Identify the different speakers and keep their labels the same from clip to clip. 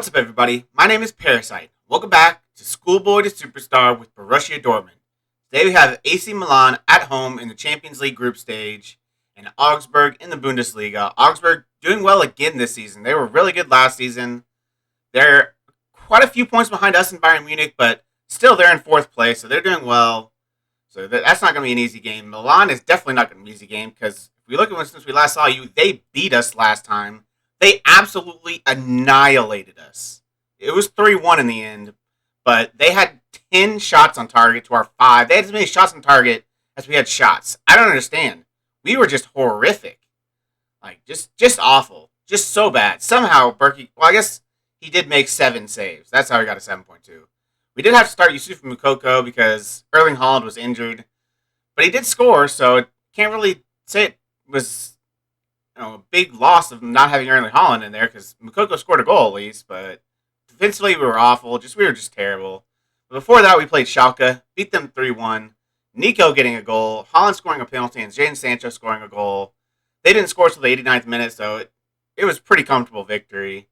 Speaker 1: What's up, everybody? My name is Parasite. Welcome back to Schoolboy to Superstar with Borussia Dortmund. Today we have AC Milan at home in the Champions League group stage and Augsburg in the Bundesliga. Augsburg doing well again this season. They were really good last season. They're quite a few points behind us in Bayern Munich, but still they're in fourth place, so they're doing well. So that's not going to be an easy game. Milan is definitely not going to be an easy game because if we look at when since we last saw you, they beat us last time. They absolutely annihilated us. It was 3-1 in the end, but they had 10 shots on target to our 5. They had as many shots on target as we had shots. I don't understand. We were just horrific. Like, just awful. Just so bad. Somehow, Berkey, well, I guess he did make 7 saves. That's how he got a 7.2. We did have to start Yusufa Mukoko because Erling Haaland was injured. But he did score, so it can't really say it was a big loss of not having Erling Haaland in there because Mukoko scored a goal at least, but defensively we were awful. We were just terrible. But before that, we played Schalke, beat them 3-1. Nico getting a goal, Haaland scoring a penalty, and Jadon Sancho scoring a goal. They didn't score until the 89th minute, so it was a pretty comfortable victory.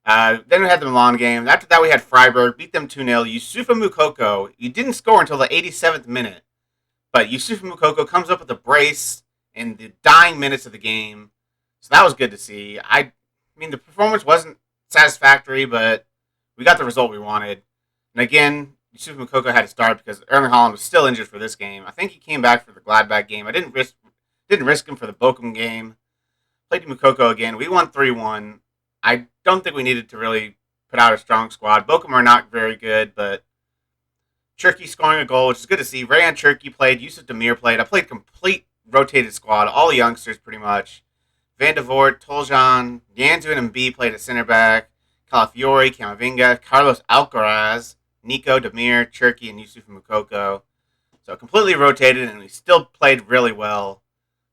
Speaker 1: Then we had the Milan game. After that, we had Freiburg, beat them 2-0. Yusufa Mukoko, he didn't score until the 87th minute, but Yusufa Mukoko comes up with a brace in the dying minutes of the game. So that was good to see. I mean, the performance wasn't satisfactory, but we got the result we wanted. And again, Yusufa Mukoko had to start because Erling Haaland was still injured for this game. I think he came back for the Gladbach game. I didn't risk him for the Bochum game. Played Mukoko again. We won 3-1. I don't think we needed to really put out a strong squad. Bochum are not very good, but Cherki scoring a goal, which is good to see. Rayan Cherki played. Yusuf Demir played. I played complete rotated squad, all youngsters pretty much. Van de Voort, Toljan, Yanzu and Mb played at center back. Calafiori, Camavinga, Carlos Alcaraz, Nico, Demir, Cherki, and Yusuf Mukoko. So completely rotated, and we still played really well.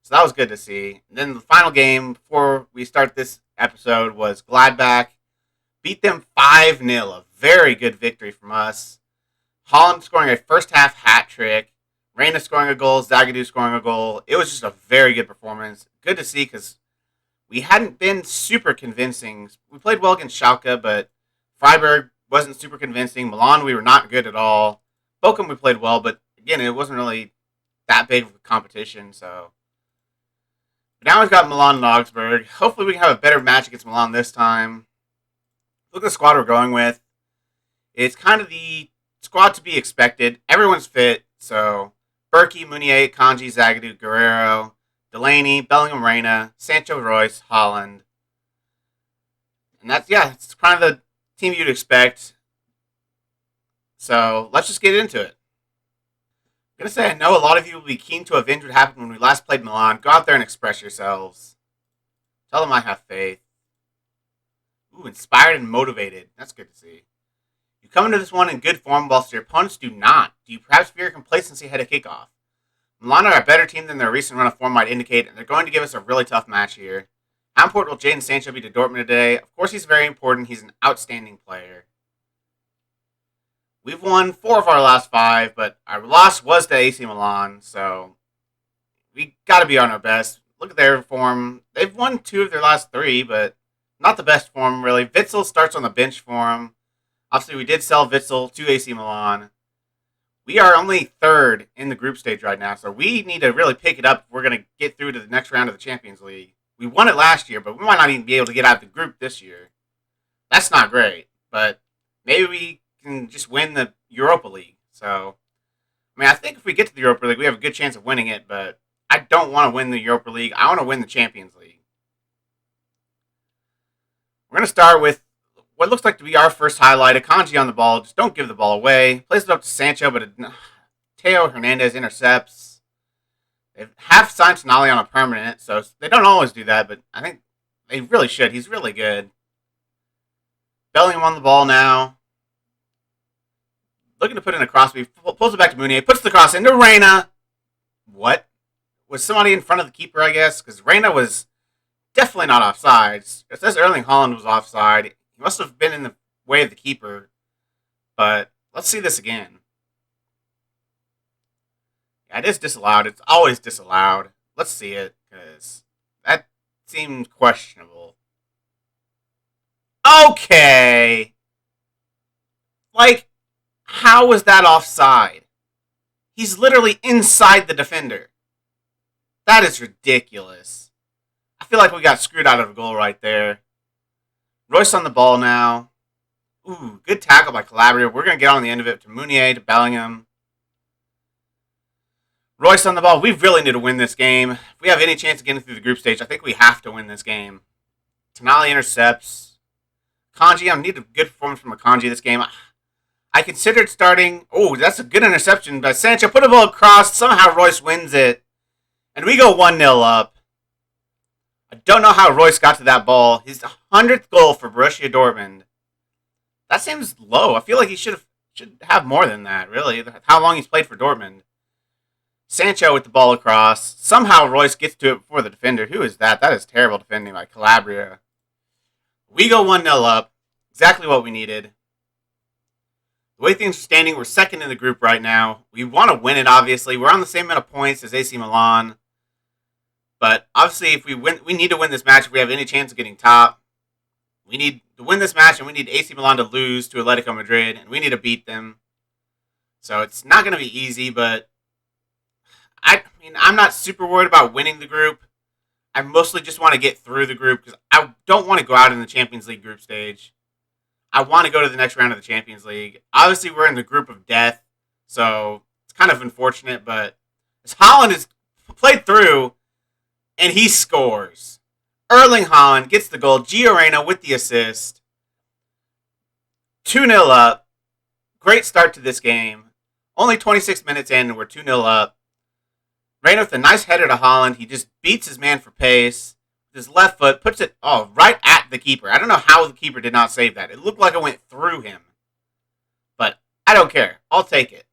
Speaker 1: So that was good to see. And then the final game before we start this episode was Gladbach. Beat them 5-0. A very good victory from us. Haaland scoring a first half hat trick. Reina scoring a goal. Zagadou scoring a goal. It was just a very good performance. Good to see because we hadn't been super convincing. We played well against Schalke, but Freiburg wasn't super convincing. Milan, we were not good at all. Bochum, we played well, but again, it wasn't really that big of a competition. So but now we've got Milan and Augsburg. Hopefully we can have a better match against Milan this time. Look at the squad we're going with. It's kind of the squad to be expected. Everyone's fit, so Berkey, Meunier, Kanji, Zagadou, Guerrero, Delaney, Bellingham, Reina, Sancho, Royce, Haaland. And it's kind of the team you'd expect. So let's just get into it. I'm going to say I know a lot of you will be keen to avenge what happened when we last played Milan. Go out there and express yourselves. Tell them I have faith. Ooh, inspired and motivated. That's good to see. You come into this one in good form whilst your opponents do not. Do you perhaps fear complacency ahead of kickoff? Milan are a better team than their recent run of form might indicate, and they're going to give us a really tough match here. How important will Jadon Sancho be to Dortmund today? Of course he's very important. He's an outstanding player. We've won 4 of our last 5, but our loss was to AC Milan, so we got to be on our best. Look at their form. They've won 2 of their last 3, but not the best form, really. Witsel starts on the bench for them. Obviously, we did sell Witsel to AC Milan. We are only 3rd in the group stage right now, so we need to really pick it up if we're going to get through to the next round of the Champions League. We won it last year, but we might not even be able to get out of the group this year. That's not great, but maybe we can just win the Europa League. So, I mean, I think if we get to the Europa League, we have a good chance of winning it, but I don't want to win the Europa League. I want to win the Champions League. We're going to start with what looks like to be our first highlight. Akanji on the ball. Just don't give the ball away. Plays it up to Sancho, but Teo Hernandez intercepts. They have signed Tonali on a permanent, so they don't always do that, but I think they really should. He's really good. Bellingham on the ball now. Looking to put in a cross. He pulls it back to Meunier. Puts the cross into Reina. What? Was somebody in front of the keeper, I guess? Because Reina was definitely not offside. It says Erling Haaland was offside. He must have been in the way of the keeper. But let's see this again. Yeah, it is disallowed. It's always disallowed. Let's see it, because that seemed questionable. Okay. Like, how was that offside? He's literally inside the defender. That is ridiculous. I feel like we got screwed out of a goal right there. Royce on the ball now. Ooh, good tackle by Calabria. We're going to get on the end of it to Meunier, to Bellingham. Royce on the ball. We really need to win this game. If we have any chance of getting through the group stage, I think we have to win this game. Tonali intercepts. Kanji, I need a good performance from Akanji this game. I considered starting. Oh, that's a good interception by Sancho. Put a ball across. Somehow Royce wins it. And we go 1-0 up. I don't know how Royce got to that ball. His 100th goal for Borussia Dortmund. That seems low. I feel like he should have more than that, really. How long he's played for Dortmund. Sancho with the ball across. Somehow Royce gets to it before the defender. Who is that? That is terrible defending by Calabria. We go 1-0 up. Exactly what we needed. The way things are standing, we're second in the group right now. We want to win it, obviously. We're on the same amount of points as AC Milan. But obviously, if we win, we need to win this match if we have any chance of getting top. We need to win this match, and we need AC Milan to lose to Atletico Madrid, and we need to beat them. So it's not going to be easy, but I'm not super worried about winning the group. I mostly just want to get through the group because I don't want to go out in the Champions League group stage. I want to go to the next round of the Champions League. Obviously, we're in the group of death, so it's kind of unfortunate, but as Haaland is played through, and he scores. Erling Haaland gets the goal. Gio Reyna with the assist. 2-0 up. Great start to this game. Only 26 minutes in, and we're 2-0 up. Reyna with a nice header to Haaland. He just beats his man for pace. With his left foot, puts it right at the keeper. I don't know how the keeper did not save that. It looked like it went through him. But I don't care. I'll take it.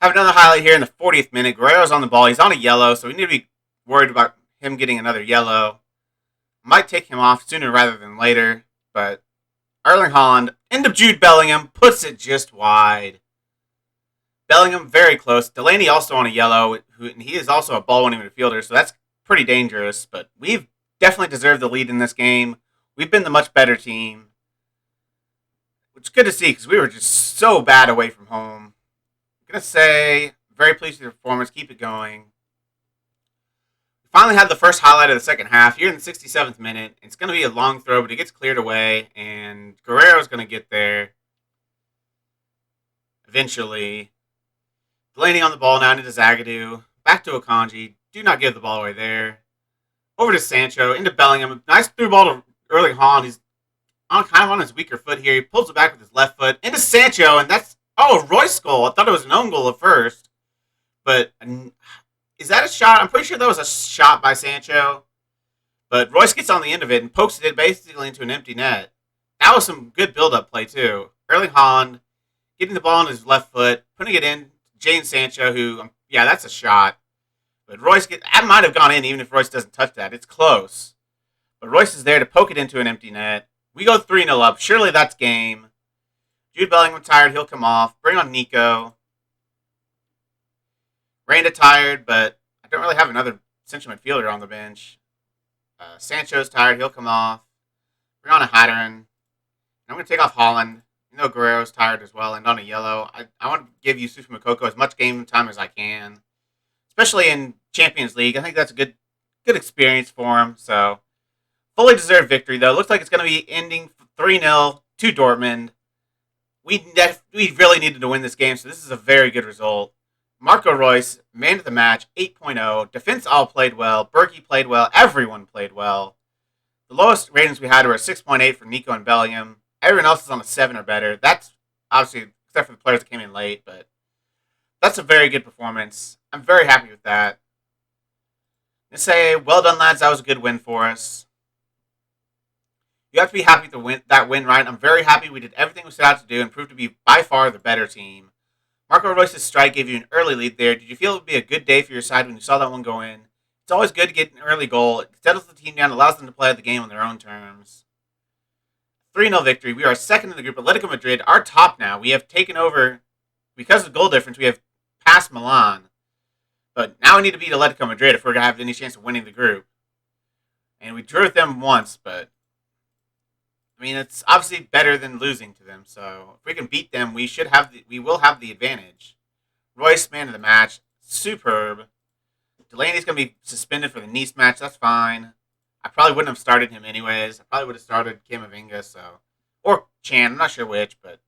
Speaker 1: Have another highlight here in the 40th minute. Guerrero's on the ball. He's on a yellow, so we need to be worried about him getting another yellow. Might take him off sooner rather than later, but Erling Haaland into Jude Bellingham puts it just wide. Bellingham very close. Delaney also on a yellow, and he is also a ball-winning midfielder, so that's pretty dangerous. But we've definitely deserved the lead in this game. We've been the much better team, which is good to see because we were just so bad away from home. I'm going to say, very pleased with your performance. Keep it going. We finally had the first highlight of the second half here in the 67th minute. It's going to be a long throw, but it gets cleared away, and Guerrero's going to get there eventually. Delaney on the ball now into Zagadou. Back to Akanji. Do not give the ball away there. Over to Sancho. Into Bellingham. Nice through ball to Erling Haaland. He's kind of on his weaker foot here. He pulls it back with his left foot. Into Sancho, and that's Royce goal. I thought it was an own goal at first. But is that a shot? I'm pretty sure that was a shot by Sancho. But Royce gets on the end of it and pokes it basically into an empty net. That was some good build-up play, too. Erling Haaland getting the ball on his left foot, putting it in. Jadon Sancho, who, that's a shot. But that might have gone in even if Royce doesn't touch that. It's close. But Royce is there to poke it into an empty net. We go 3-0 up. Surely that's game. Jude Bellingham tired. He'll come off. Bring on Nico. Reyna tired, but I don't really have another central midfielder on the bench. Sancho's tired. He'll come off. Bring on a Hadron. I'm going to take off Haaland. You know Guerrero's tired as well and on a yellow. I want to give Yusufa Moukoko as much game time as I can, especially in Champions League. I think that's a good experience for him. So, fully deserved victory, though. Looks like it's going to be ending 3-0 to Dortmund. We really needed to win this game, so this is a very good result. Marco Reus, man of the match, 8.0. Defense all played well. Berkey played well. Everyone played well. The lowest ratings we had were a 6.8 for Nico and Bellingham. Everyone else is on a 7 or better. That's obviously, except for the players that came in late, but that's a very good performance. I'm very happy with that. I say, well done, lads. That was a good win for us. You have to be happy to win that win, right? I'm very happy we did everything we set out to do and proved to be by far the better team. Marco Reus's strike gave you an early lead there. Did you feel it would be a good day for your side when you saw that one go in? It's always good to get an early goal. It settles the team down, allows them to play the game on their own terms. 3-0 victory. We are second in the group. Atletico Madrid are top now. We have taken over, because of goal difference, we have passed Milan. But now we need to beat Atletico Madrid if we're going to have any chance of winning the group. And we drew with them once, but I mean, it's obviously better than losing to them. So if we can beat them, we will have the advantage. Royce, man of the match, superb. Delaney's gonna be suspended for the Nice match. That's fine. I probably wouldn't have started him anyways. I probably would have started Camavinga, or Chan. I'm not sure which, but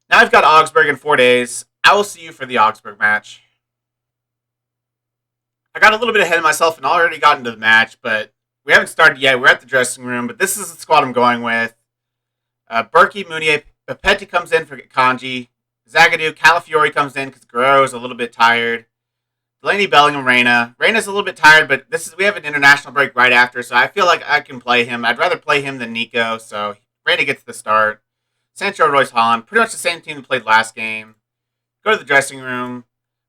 Speaker 1: now I've got Augsburg in 4 days. I will see you for the Augsburg match. I got a little bit ahead of myself and already got into the match, but we haven't started yet. We're at the dressing room, but this is the squad I'm going with. Berkey, Meunier, Papetti comes in for Kanji. Zagadou, Calafiori comes in because Guerrero's a little bit tired. Delaney, Bellingham, Reyna. Reyna's a little bit tired, but we have an international break right after, so I feel like I can play him. I'd rather play him than Nico, so Reyna gets the start. Sancho, Royce, Holland, pretty much the same team that played last game. Go to the dressing room.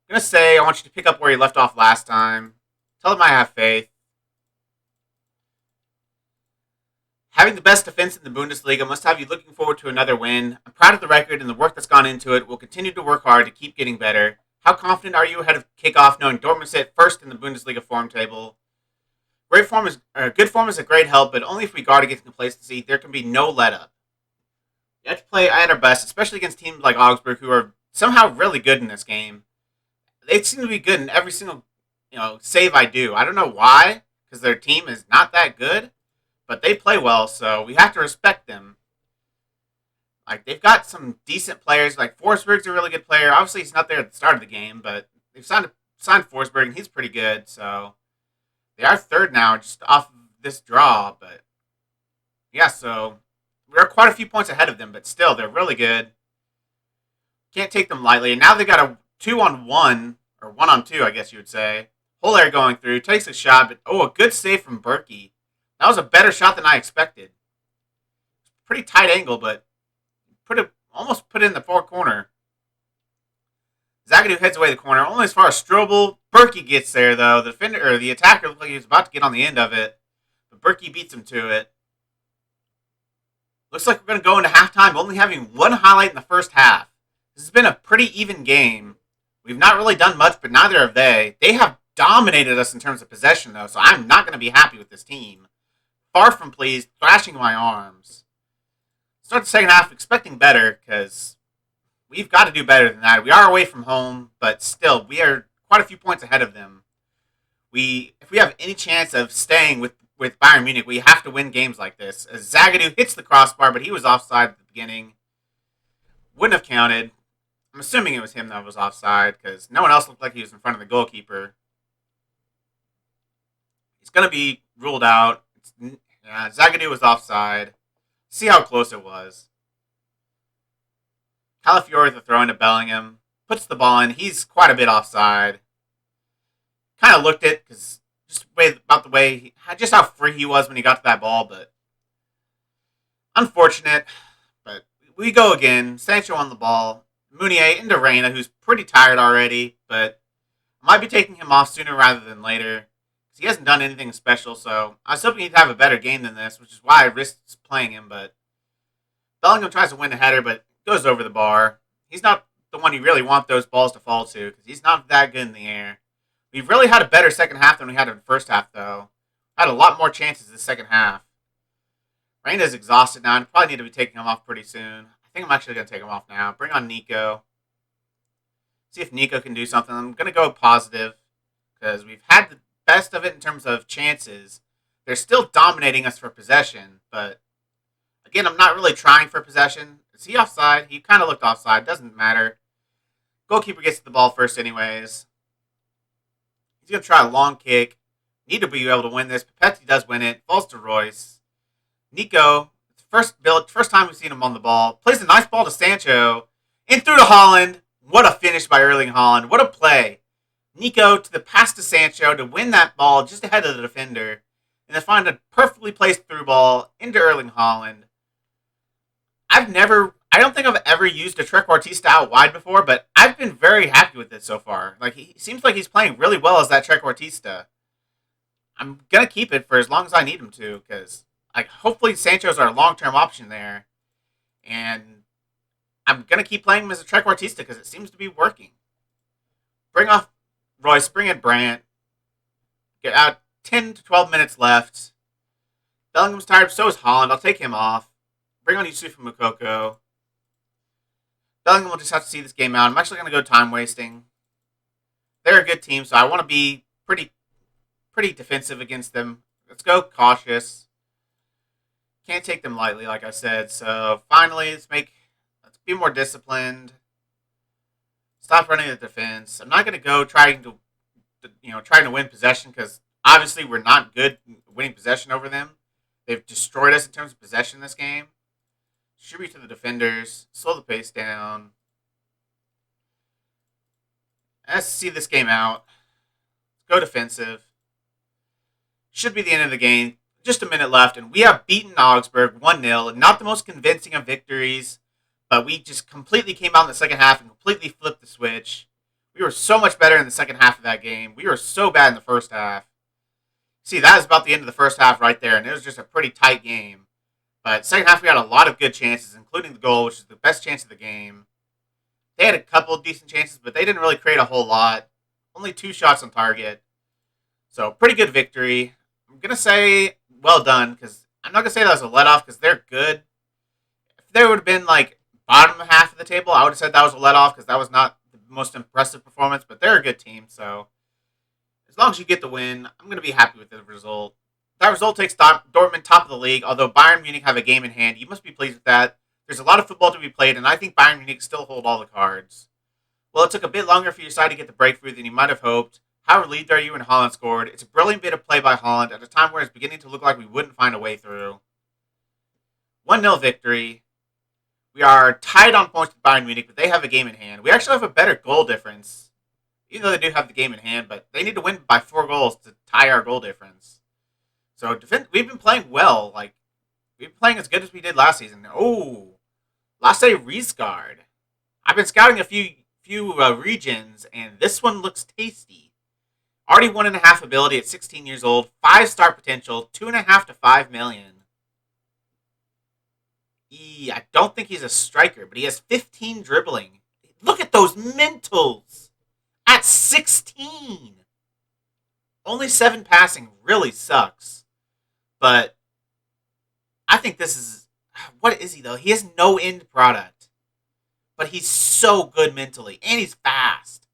Speaker 1: I'm going to say I want you to pick up where you left off last time. Tell them I have faith. Having the best defense in the Bundesliga must have you looking forward to another win. I'm proud of the record and the work that's gone into it. We'll continue to work hard to keep getting better. How confident are you ahead of kickoff, knowing Dortmund sit first in the Bundesliga form table? Good form is a great help, but only if we guard against complacency. There can be no let up. You have to play at our best, especially against teams like Augsburg, who are somehow really good in this game. They seem to be good in every single save I do. I don't know why, because their team is not that good, but they play well, so we have to respect them. Like, they've got some decent players. Like, Forsberg's a really good player. Obviously, he's not there at the start of the game, but they've signed Forsberg, and he's pretty good. So they are third now, just off of this draw. But yeah, so we're quite a few points ahead of them, but still, they're really good. Can't take them lightly. And now they got a 2-on-1, or 1-on-2, I guess you would say. Hilaire going through, takes a shot, but a good save from Berkey. That was a better shot than I expected. Pretty tight angle, but almost put it in the far corner. Zagadou heads away the corner, only as far as Strobel. Berkey gets there, though. The attacker looked like he was about to get on the end of it, but Berkey beats him to it. Looks like we're going to go into halftime only having one highlight in the first half. This has been a pretty even game. We've not really done much, but neither have they. They have dominated us in terms of possession, though, so I'm not going to be happy with this team. Far from pleased, thrashing my arms. Start the second half expecting better, because we've got to do better than that. We are away from home, but still, we are quite a few points ahead of them. If we have any chance of staying with Bayern Munich, we have to win games like this. As Zagadou hits the crossbar, but he was offside at the beginning. Wouldn't have counted. I'm assuming it was him that was offside, because no one else looked like he was in front of the goalkeeper. He's going to be ruled out. Zagadou was offside. See how close it was. Calafiori the throw into Bellingham. Puts the ball in. He's quite a bit offside. Kind of looked it, because just how free he was when he got to that ball, but unfortunate. But we go again. Sancho on the ball. Meunier into Reyna, who's pretty tired already, but I might be taking him off sooner rather than later. He hasn't done anything special, so I was hoping he'd have a better game than this, which is why I risked playing him, but Bellingham tries to win the header, but goes over the bar. He's not the one you really want those balls to fall to, because he's not that good in the air. We've really had a better second half than we had in the first half, though. Had a lot more chances in the second half. Reyna's exhausted now, and I probably need to be taking him off pretty soon. I think I'm actually going to take him off now. Bring on Nico. See if Nico can do something. I'm going to go positive, because we've had the best of it in terms of chances. They're still dominating us for possession, but again, I'm not really trying for possession. Is he offside? He kind of looked offside. Doesn't matter. Goalkeeper gets the ball first anyways. He's going to try a long kick. Need to be able to win this. Papetti does win it. Falls to Royce. Nico, first time we've seen him on the ball. Plays a nice ball to Sancho. In through to Holland. What a finish by Erling Haaland. What a play. Nico to the pass to Sancho to win that ball just ahead of the defender. And then find a perfectly placed through ball into Erling Haaland. I don't think I've ever used a trequartista out wide before, but I've been very happy with it so far. Like, he seems like he's playing really well as that trequartista. I'm going to keep it for as long as I need him to, because hopefully Sancho's our long-term option there. And I'm going to keep playing him as a trequartista because it seems to be working. Bring off Royce, bring in Brandt. Get out 10 to 12 minutes left. Bellingham's tired, so is Haaland. I'll take him off. Bring on Yusufa Mukoko. Bellingham will just have to see this game out. I'm actually going to go time wasting. They're a good team, so I want to be pretty defensive against them. Let's go cautious. Can't take them lightly, like I said. So finally, let's be more disciplined. Stop running the defense. I'm not going to go trying to win possession because obviously we're not good winning possession over them. They've destroyed us in terms of possession this game. Distribute to the defenders. Slow the pace down. Let's see this game out. Go defensive. Should be the end of the game. Just a minute left, and we have beaten Augsburg 1-0. Not the most convincing of victories, but we just completely came out in the second half and completely flipped the switch. We were so much better in the second half of that game. We were so bad in the first half. See, that is about the end of the first half right there, and it was just a pretty tight game. But second half, we had a lot of good chances, including the goal, which is the best chance of the game. They had a couple of decent chances, but they didn't really create a whole lot. Only 2 shots on target. So, pretty good victory. I'm going to say well done, because I'm not going to say that was a let-off, because they're good. If they would have been, bottom half of the table, I would have said that was a let-off, because that was not the most impressive performance, but they're a good team, so as long as you get the win, I'm going to be happy with the result. That result takes Dortmund top of the league, although Bayern Munich have a game in hand. You must be pleased with that. There's a lot of football to be played, and I think Bayern Munich still hold all the cards. Well, it took a bit longer for your side to get the breakthrough than you might have hoped. How relieved are you when Haaland scored? It's a brilliant bit of play by Haaland at a time where it's beginning to look like we wouldn't find a way through. 1-0 victory. We are tied on points with Bayern Munich, but they have a game in hand. We actually have a better goal difference, even though they do have the game in hand, but they need to win by 4 goals to tie our goal difference. So we've been playing well. We've been playing as good as we did last season. Oh, Lasse Riesgaard. I've been scouting a few regions, and this one looks tasty. Already 1.5 ability at 16 years old, 5-star potential, 2.5 to 5 million. I don't think he's a striker, but he has 15 dribbling. Look at those mentals at 16. Only 7 passing really sucks. But I think this is... What is he, though? He has no end product. But he's so good mentally. And he's fast.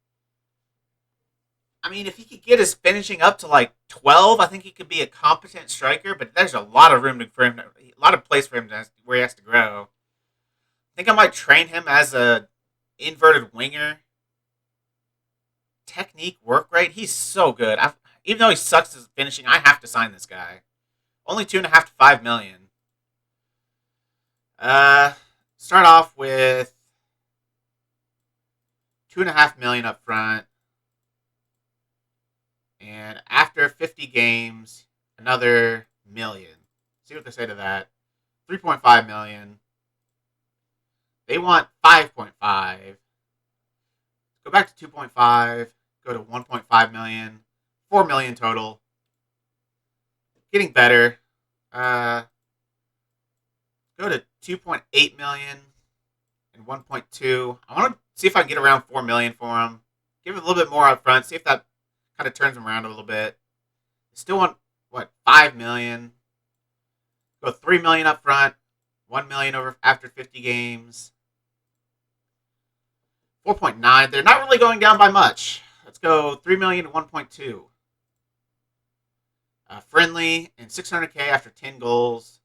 Speaker 1: I mean, if he could get his finishing up to 12, I think he could be a competent striker. But there's a lot of room for him, a lot of place for him where he has to grow. I think I might train him as a inverted winger. Technique, work rate, he's so good. Even though he sucks at finishing, I have to sign this guy. Only 2.5 to 5 million. Start off with 2.5 million up front. And after 50 games, another million. See what they say to that. 3.5 million. They want 5.5. Go back to 2.5. Go to 1.5 million. 4 million total. Getting better. Go to 2.8 million and 1.2. I want to see if I can get around 4 million for him. Give him a little bit more up front. See if that kind of turns him around a little bit. Still want, 5 million. Go 3 million up front. 1 million over after 50 games. 4.9. They're not really going down by much. Let's go 3 million to 1.2. Friendly and 600k after 10 goals.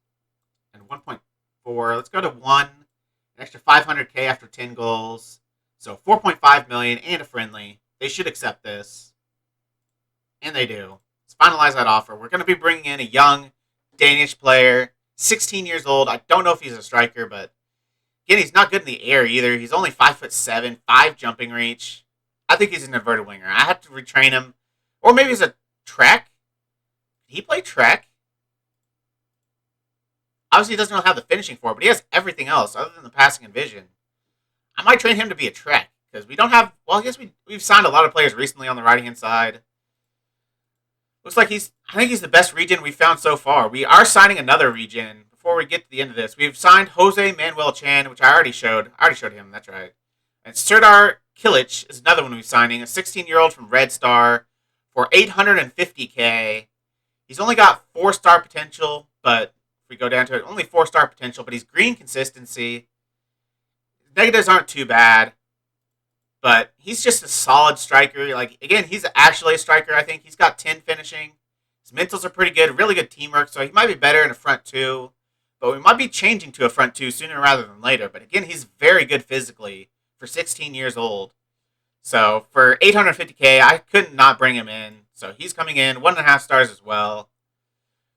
Speaker 1: And 1.4. Let's go to 1. An extra 500k after 10 goals. So 4.5 million and a friendly. They should accept this. And they do. Let's finalize that offer. We're going to be bringing in a young Danish player. 16 years old. I don't know if he's a striker, but again, he's not good in the air either. He's only 5'7", 5 jumping reach. I think he's an inverted winger. I have to retrain him. Or maybe he's a Trek. Did he play Trek? Obviously, he doesn't really have the finishing for it, but he has everything else other than the passing and vision. I might train him to be a Trek because we don't have... Well, I guess we've signed a lot of players recently on the right-hand side. Looks like I think he's the best regen we've found so far. We are signing another regen before we get to the end of this. We've signed Jose Manuel Chan, which I already showed. I already showed him, that's right. And Serdar Kilic is another one we're signing, a 16-year-old from Red Star for 850k. He's only got 4-star potential, but we go down to it. Only 4-star potential, but he's green consistency. Negatives aren't too bad, but he's just a solid striker. Like, again, he's actually a striker, I think. He's got 10 finishing. His mentals are pretty good, really good teamwork, so he might be better in a front two. But we might be changing to a front two sooner rather than later. But again, he's very good physically for 16 years old. So for 850K, I could not bring him in. So he's coming in, 1.5 stars as well.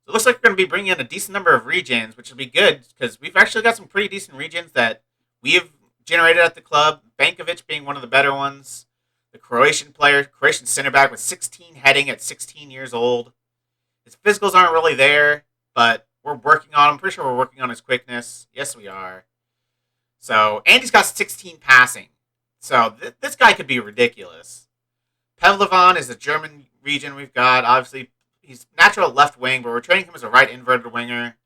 Speaker 1: So it looks like we're going to be bringing in a decent number of regens, which will be good because we've actually got some pretty decent regens that we have generated at the club. Bankovic being one of the better ones. The Croatian center back with 16 heading at 16 years old. His physicals aren't really there, but we're working on him. I'm pretty sure we're working on his quickness. Yes, we are. So, and he's got 16 passing. So this guy could be ridiculous. Pavlovan is the German regen we've got. Obviously, he's natural at left wing, but we're training him as a right inverted winger.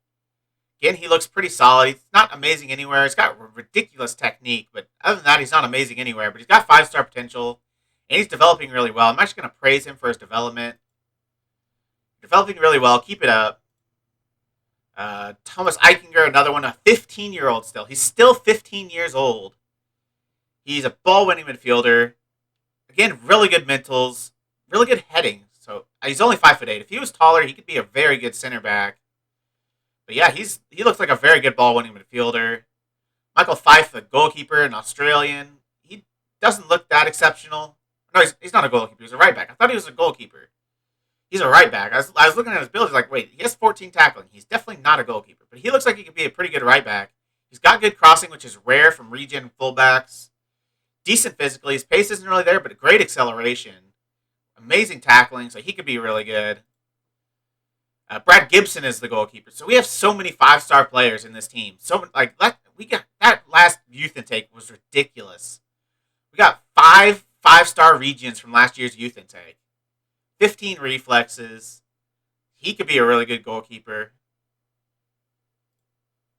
Speaker 1: Again, he looks pretty solid. He's not amazing anywhere. He's got ridiculous technique, but other than that, he's not amazing anywhere. But he's got 5-star potential, and he's developing really well. I'm actually going to praise him for his development. Developing really well. Keep it up. Thomas Eichinger, another one, a 15-year-old still. He's still 15 years old. He's a ball-winning midfielder. Again, really good mentals, really good heading. So he's only 5'8". If he was taller, he could be a very good center back. But yeah, he looks like a very good ball-winning midfielder. Michael Fife, the goalkeeper, an Australian. He doesn't look that exceptional. No, he's not a goalkeeper. He's a right back. I thought he was a goalkeeper. He's a right back. I was looking at his build. He's like, wait, he has 14 tackling. He's definitely not a goalkeeper. But he looks like he could be a pretty good right back. He's got good crossing, which is rare from regen fullbacks. Decent physically. His pace isn't really there, but great acceleration. Amazing tackling, so he could be really good. Brad Gibson is the goalkeeper. So we have so many 5-star players in this team. We got that last youth intake was ridiculous. We got 5-star regens from last year's youth intake. 15 reflexes. He could be a really good goalkeeper.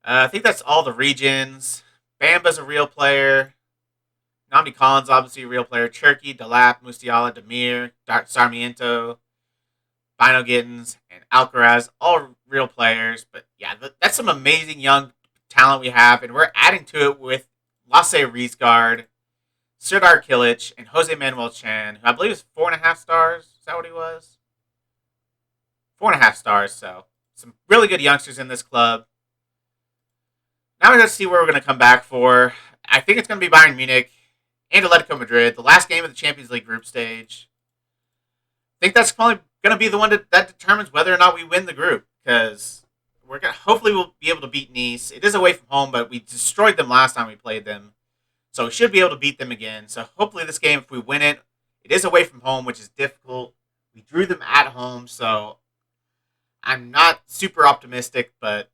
Speaker 1: I think that's all the regens. Bamba's a real player. Nnamdi Khan's obviously a real player. Cherki, Delap, Musiala, Demir, Sarmiento, Bino Gittins, and Alcaraz, all real players. But yeah, that's some amazing young talent we have, and we're adding to it with Lasse Riesgaard, Serdar Kilic, and Jose Manuel Chan, who I believe is 4.5 stars. Is that what he was? 4.5 stars, so some really good youngsters in this club. Now we're going to see where we're going to come back for. I think it's going to be Bayern Munich and Atletico Madrid, the last game of the Champions League group stage. I think that's probably going to be the one that determines whether or not we win the group, because hopefully we'll be able to beat Nice. It is away from home, but we destroyed them last time we played them, so we should be able to beat them again. So hopefully this game, if we win it, it is away from home, which is difficult. We drew them at home, so I'm not super optimistic, but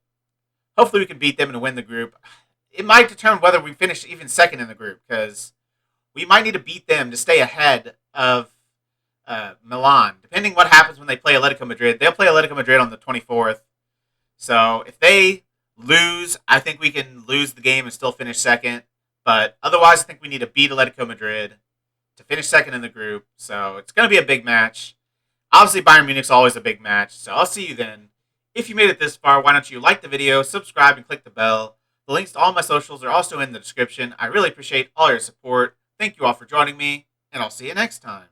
Speaker 1: hopefully we can beat them and win the group. It might determine whether we finish even second in the group, because we might need to beat them to stay ahead of Milan. Depending what happens when they play Atletico Madrid. They'll play Atletico Madrid on the 24th. So if they lose, I think we can lose the game and still finish second. But otherwise, I think we need to beat Atletico Madrid to finish second in the group. So it's going to be a big match. Obviously, Bayern Munich's always a big match. So I'll see you then. If you made it this far, why don't you like the video, subscribe, and click the bell. The links to all my socials are also in the description. I really appreciate all your support. Thank you all for joining me, and I'll see you next time.